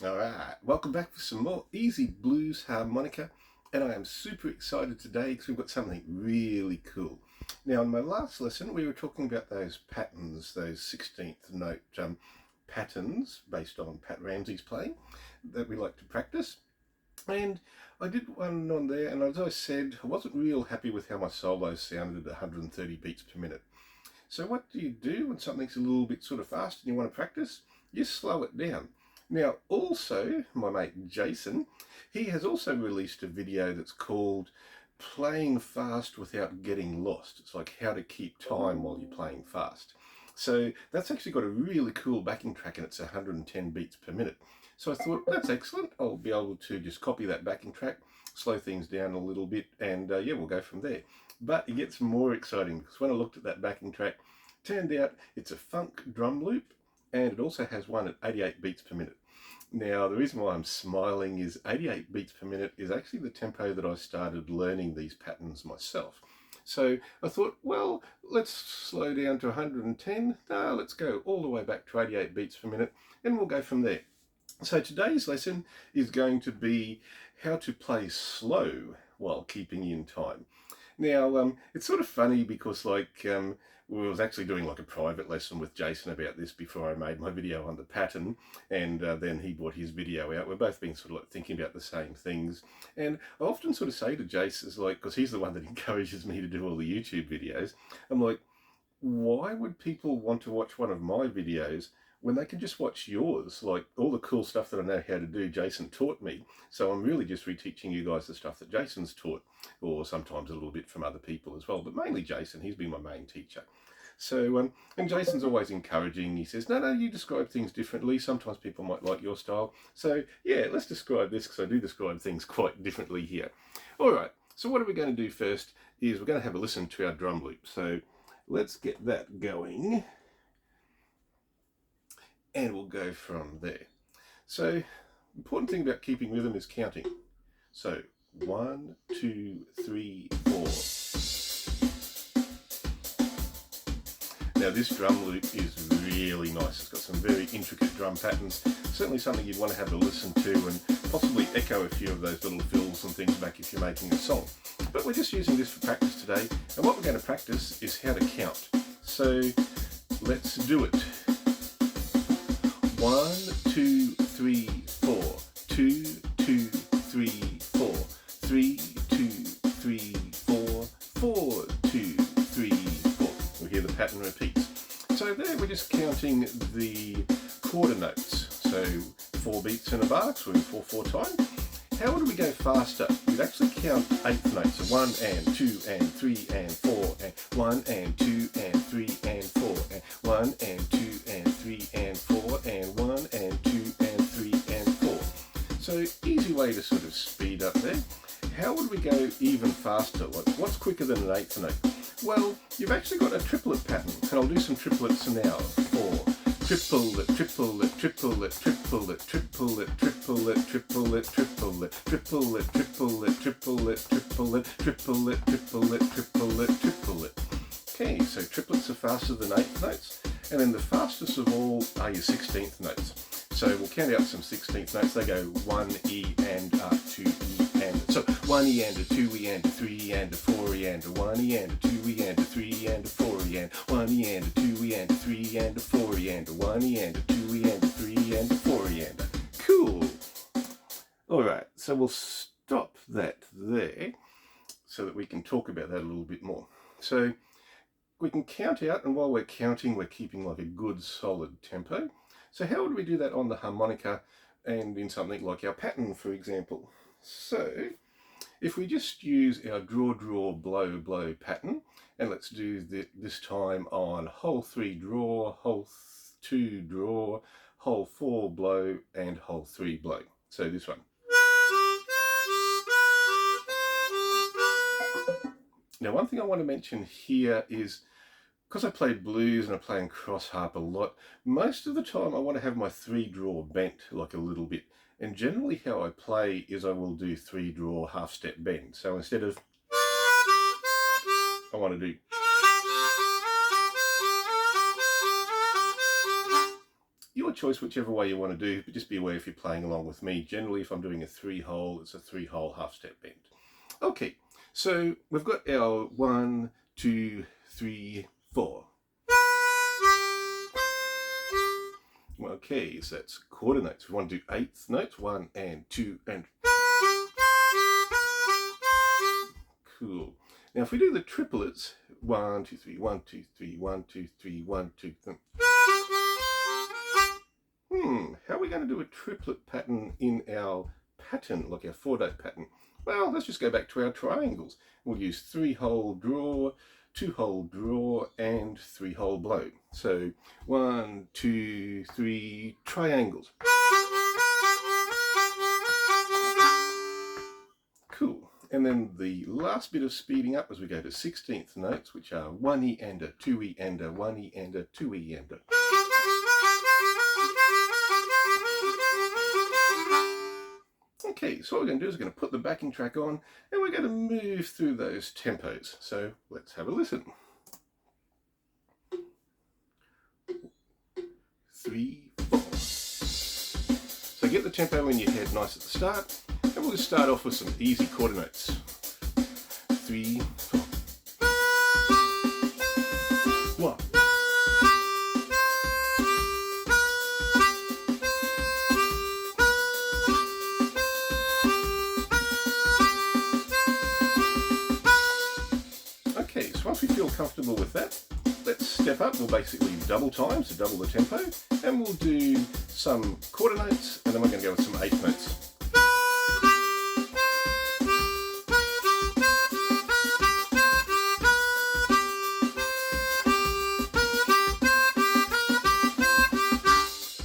Alright, welcome back for some more easy blues harmonica, and I am super excited today because we've got something really cool. Now in my last lesson we were talking about those patterns, those 16th note patterns based on Pat Ramsey's playing that we like to practice, and I did one on there, and as I said, I wasn't real happy with how my solos sounded at 130 beats per minute. So what do you do when something's a little bit sort of fast and you want to practice? You slow it down. Now also, my mate Jason, he has also released a video that's called Playing Fast Without Getting Lost. It's like how to keep time while you're playing fast. So that's actually got a really cool backing track, and it's 110 beats per minute. So I thought, that's excellent. I'll be able to just copy that backing track, slow things down a little bit, and yeah, we'll go from there. But it gets more exciting because when I looked at that backing track, turned out it's a funk drum loop, and it also has one at 88 beats per minute. Now, the reason why I'm smiling is 88 beats per minute is actually the tempo that I started learning these patterns myself. So I thought, well, let's slow down to 110. No, let's go all the way back to 88 beats per minute, and we'll go from there. So today's lesson is going to be how to play slow while keeping in time. Now, it's sort of funny because we was actually doing like a private lesson with Jason about this before I made my video on the pattern, and then he brought his video out. We've both been sort of like thinking about the same things, and I often sort of say to Jason, because he's the one that encourages me to do all the YouTube videos, I'm like, why would people want to watch one of my videos when they can just watch yours? Like, all the cool stuff that I know how to do, Jason taught me. So I'm really just reteaching you guys the stuff that Jason's taught, or sometimes a little bit from other people as well, but mainly Jason. He's been my main teacher. So, and Jason's always encouraging. He says, no, you describe things differently. Sometimes people might like your style. So yeah, let's describe this, because I do describe things quite differently here. All right, so what are we going to do first is we're going to have a listen to our drum loop. So let's get that going, and we'll go from there. So, important thing about keeping rhythm is counting. So 1, 2, 3, 4. Now this drum loop is really nice. It's got some very intricate drum patterns. Certainly something you'd want to have a listen to, and possibly echo a few of those little fills and things back if you're making a song. But we're just using this for practice today, and what we're going to practice is how to count. So let's do it. 1, 2, 3, 4. 2, 2, 3, 4. 3, 2, 3, 4. 4, 2, 3, 4. We hear the pattern repeats. So there we're just counting the quarter notes. So 4 beats in a bar, so in 4/4 time. How would we go faster? We'd actually count eighth notes. So 1 and 2 and 3 and 4 and 1 and 2 and 3 and 4 and 1 and 2 and 3 and 4 and 1 and 2 and 3 and 4. So easy way to sort of speed up there. How would we go even faster? Like, what's quicker than an eighth note? Well, you've actually got a triplet pattern, and I'll do some triplets now. 4. Triplet, triplet, triplet, triplet, triplet, triplet, triplet, triplet, triplet, triplet, triplet, triplet, triplet, triplet, triplet, triplet. Okay, so triplets are faster than eighth notes, and then the fastest of all are your 16th notes. So we'll count out some 16th notes. They go 1 E and 2 E and. So 1 E and a 2 E and a 3 E and a 4 E and a 1 E and a 2 E and a 3 E and a 4 E and 1 E and a 2 E and a 3 E and a 4 E and 1 E and a 2 E and a 3 E and a 4 E and. Cool. All right, so we'll stop that there so that we can talk about that a little bit more. So we can count out, and while we're counting, we're keeping like a good solid tempo. So how would we do that on the harmonica and in something like our pattern, for example? So if we just use our draw, draw, blow, blow pattern, and let's do this time on hole 3 draw, hole 2 draw, hole 4 blow, and hole 3 blow. So this one. Now one thing I want to mention here is, because I play blues and I play in cross harp a lot, most of the time I want to have my 3 draw bent like a little bit. And generally how I play is I will do 3 draw half step bend. So instead of, I want to do, you your choice, whichever way you want to do, but just be aware if you're playing along with me. Generally, if I'm doing a 3-hole, it's a 3-hole half-step bend. Okay, so we've got our 1, 2, 3, 4. Okay, so that's quarter notes. We want to do eighth notes, 1 and 2 and... Cool. Now if we do the triplets, 1, 2, 3, 1, 2, 3, 1, 2, 3, 1, 2, 3. How are we going to do a triplet pattern in our pattern, like our 4-note pattern? Well, let's just go back to our triangles. We'll use 3-hole draw, 2-hole draw, and 3-hole blow. So 1, 2, 3 triangles. Cool. And then the last bit of speeding up as we go to 16th notes, which are 1E and a 2E and a 1E and a 2E and a. Okay, so what we're going to do is we're going to put the backing track on and we're going to move through those tempos. So let's have a listen. 3, 4. So get the tempo in your head nice at the start, and we'll just start off with some easy quarter notes. 3, 4. 1. Okay, so once we feel comfortable with that, let's step up. We'll basically double time, so double the tempo, and we'll do some quarter notes, and then we're going to go with some eighth notes.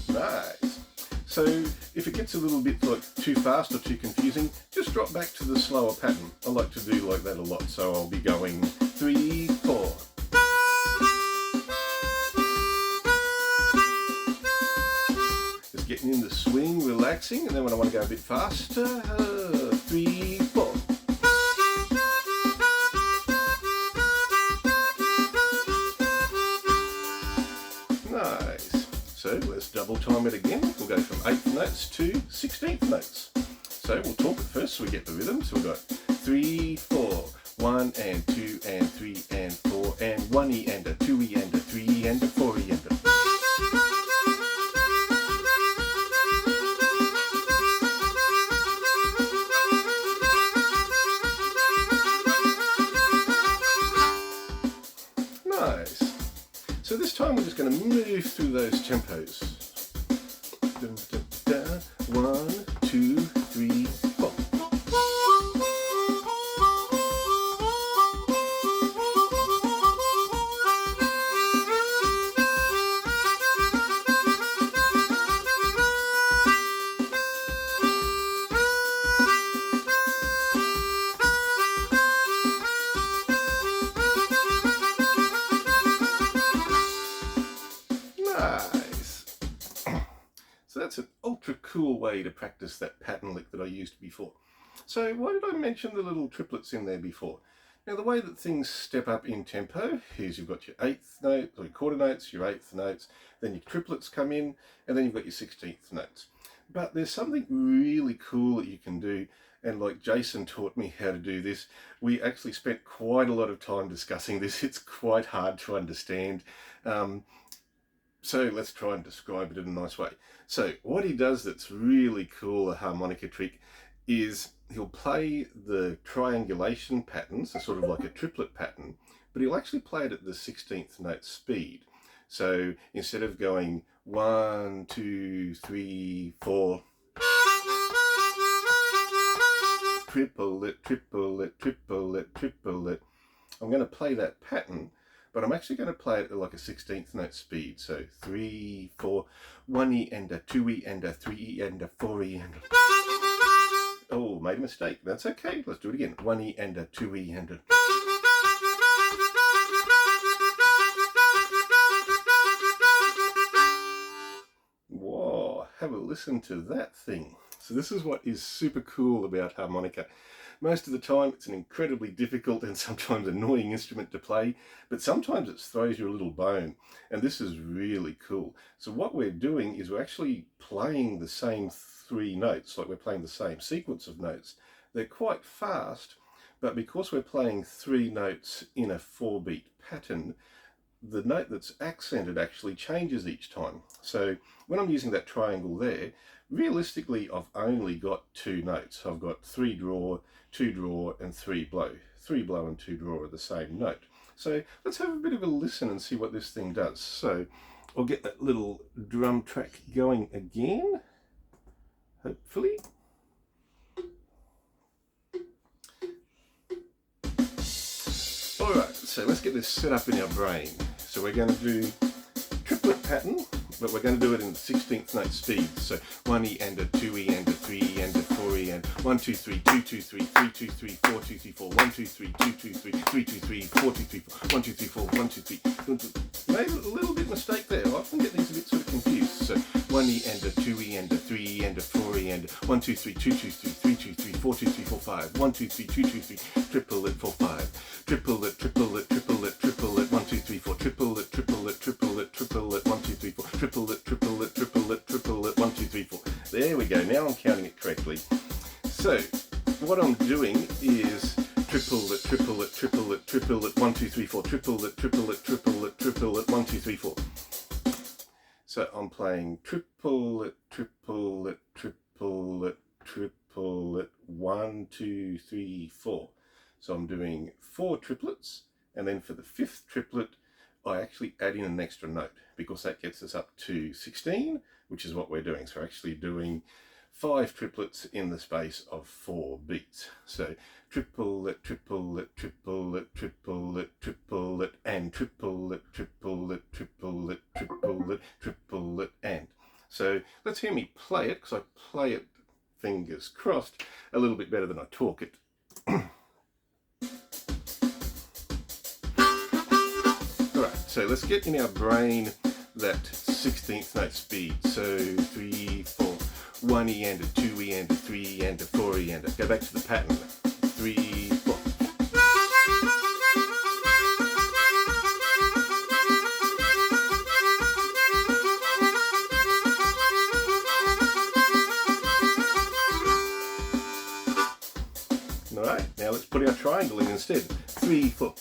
Nice. So if it gets a little bit like too fast or too confusing, just drop back to the slower pattern. I like to do like that a lot, so I'll be going 3, 4. Just getting in the swing, relaxing, and then when I want to go a bit faster, 3, 4. Nice. So let's double time it again. We'll go from 8th notes to 16th notes. So we'll talk it first so we get the rhythm. So we've got 3, 4, 1 and 2 and 3 and 4 and 1E and a 2E and a 3E and a 4E and a. Nice. So this time we're just going to move through those tempos. 1, 2, 3, 4. Nice. So that's an ultra cool way to practice that pattern lick that I used before. So why did I mention the little triplets in there before? Now the way that things step up in tempo is you've got your 8th note, or your quarter notes, your 8th notes, then your triplets come in, and then you've got your 16th notes. But there's something really cool that you can do, and like Jason taught me how to do this. We actually spent quite a lot of time discussing this. It's quite hard to understand. So let's try and describe it in a nice way. So what he does that's really cool, a harmonica trick, is he'll play the triangulation pattern, so sort of like a triplet pattern, but he'll actually play it at the 16th note speed. So instead of going 1, 2, 3, 4, triplet, triplet, triplet, triplet, I'm going to play that pattern, but I'm actually going to play it at like a 16th note speed. So 3, 4, 1E and a 2E and a 3E and a 4E and a... Oh, made a mistake. That's okay. Let's do it again. 1E and a 2E and a... Whoa, have a listen to that thing. So this is what is super cool about harmonica. Most of the time it's an incredibly difficult and sometimes annoying instrument to play, but sometimes it throws you a little bone, and this is really cool. So what we're doing is we're actually playing the same three notes, like we're playing the same sequence of notes. They're quite fast, but because we're playing three notes in a 4-beat pattern, the note that's accented actually changes each time. So when I'm using that triangle there, realistically I've only got two notes. I've got 3 draw, 2 draw and 3 blow. 3 blow and 2 draw are the same note. So let's have a bit of a listen and see what this thing does. So I'll get that little drum track going again, hopefully. Alright, so let's get this set up in our brain. So we're going to do triplet pattern, but we're going to do it in 16th note speed. So 1E and a 2E and a 3E and a 4E and 1 2 3 2 2 3 3 2 3 4 2 3 4 1 2 3 2 2 3 3 2 3 4 2 3 4 1 2 3 4 1 2 3. Made a little bit mistake there. I often get these a bit sort of confused. So 1E and a 2E and a 3E and a 4E and 1 2 3 2 2 3 3 2 3 4 2 3 4 5 1 2 3 2 2 3 triple it 4 5 triple it triple it triple it triple it 1 2 3 4 triple it triple it triple it triple it 1 2 3 4 triple it triple it triple it triple it 1 2 3 4. There we go. Now I'm counting it correctly. So what I'm doing is triple it triple it triple it triple it 1 2 3 4 triple it triple it triple it triple it 1 2 3 4. So I'm playing triple it triple it triple it triple it 1 2 3 4. So I'm doing 4 triplets, and then for the 5th triplet I actually add in an extra note because that gets us up to 16, which is what we're doing. So we're actually doing 5 triplets in the space of 4 beats. So triple it triple it triple it triple it triple it and triple it triple it triple it triple it triple it and. So let's hear me play it, because I play it, fingers crossed, a little bit better than I talk it. Alright, so let's get in our brain that 16th note speed. So 3, 4, 1E and a 2E and a 3E and a 4E and a. Go back to the pattern. 3, 4. Alright, now let's put our triangle in instead. 3, 4.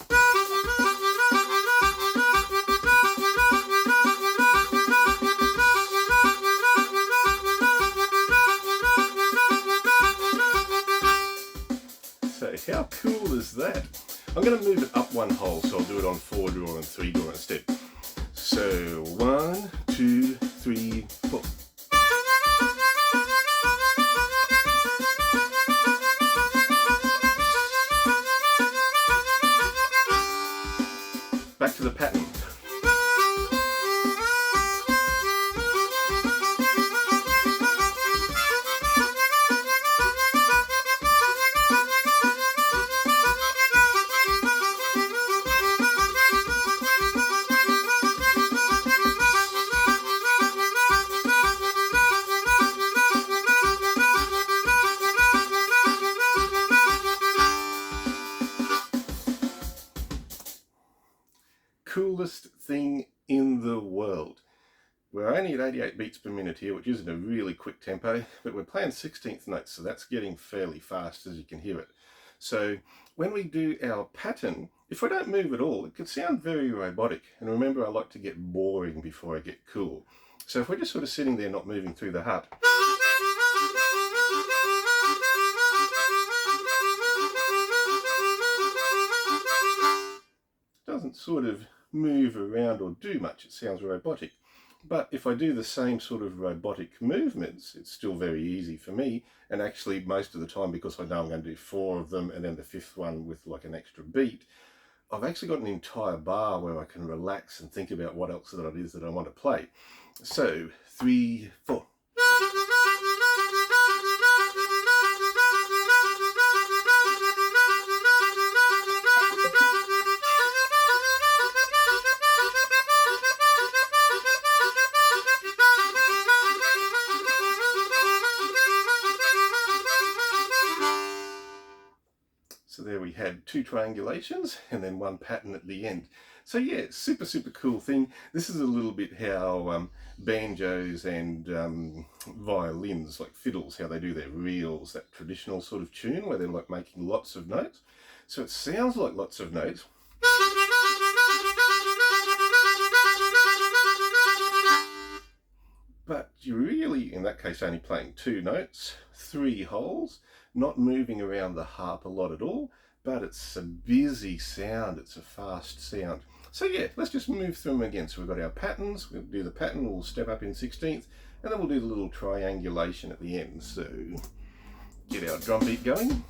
So how cool is that? I'm going to move it up one hole, so I'll do it on 4 draw and 3 draw instead. So 1, 2, 3, 4. Back to the pattern. Coolest thing in the world. We're only at 88 beats per minute here, which isn't a really quick tempo, but we're playing 16th notes, so that's getting fairly fast, as you can hear it. So when we do our pattern, if we don't move at all, it could sound very robotic. And remember, I like to get boring before I get cool. So if we're just sort of sitting there not moving through the hut, doesn't sort of move around or do much, it sounds robotic. But if I do the same sort of robotic movements, it's still very easy for me. And actually most of the time, because I know I'm going to do 4 of them and then the 5th one with like an extra beat, I've actually got an entire bar where I can relax and think about what else that it is that I want to play. So 3, 4. we had 2 triangulations and then 1 pattern at the end. So yeah, super cool thing. This is a little bit how banjos and violins, like fiddles, how they do their reels, that traditional sort of tune where they're like making lots of notes. So it sounds like lots of notes. But you're really, in that case, only playing 2 notes, 3 holes, not moving around the harp a lot at all, but it's a busy sound, it's a fast sound. So yeah, let's just move through them again. So we've got our patterns, we'll do the pattern, we'll step up in 16th, and then we'll do the little triangulation at the end. So get our drum beat going.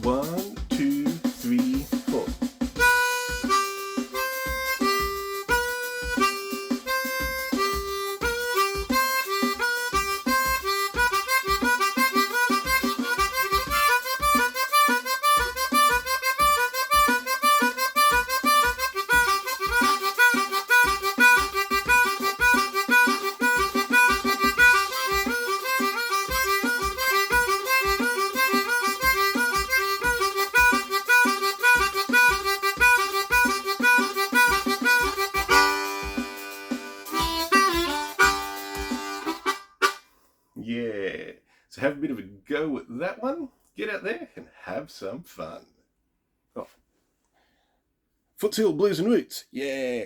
1, 2, 3, 4. Yeah, so have a bit of a go at that one. Get out there and have some fun. Oh. Footstool Blues and Roots, yeah.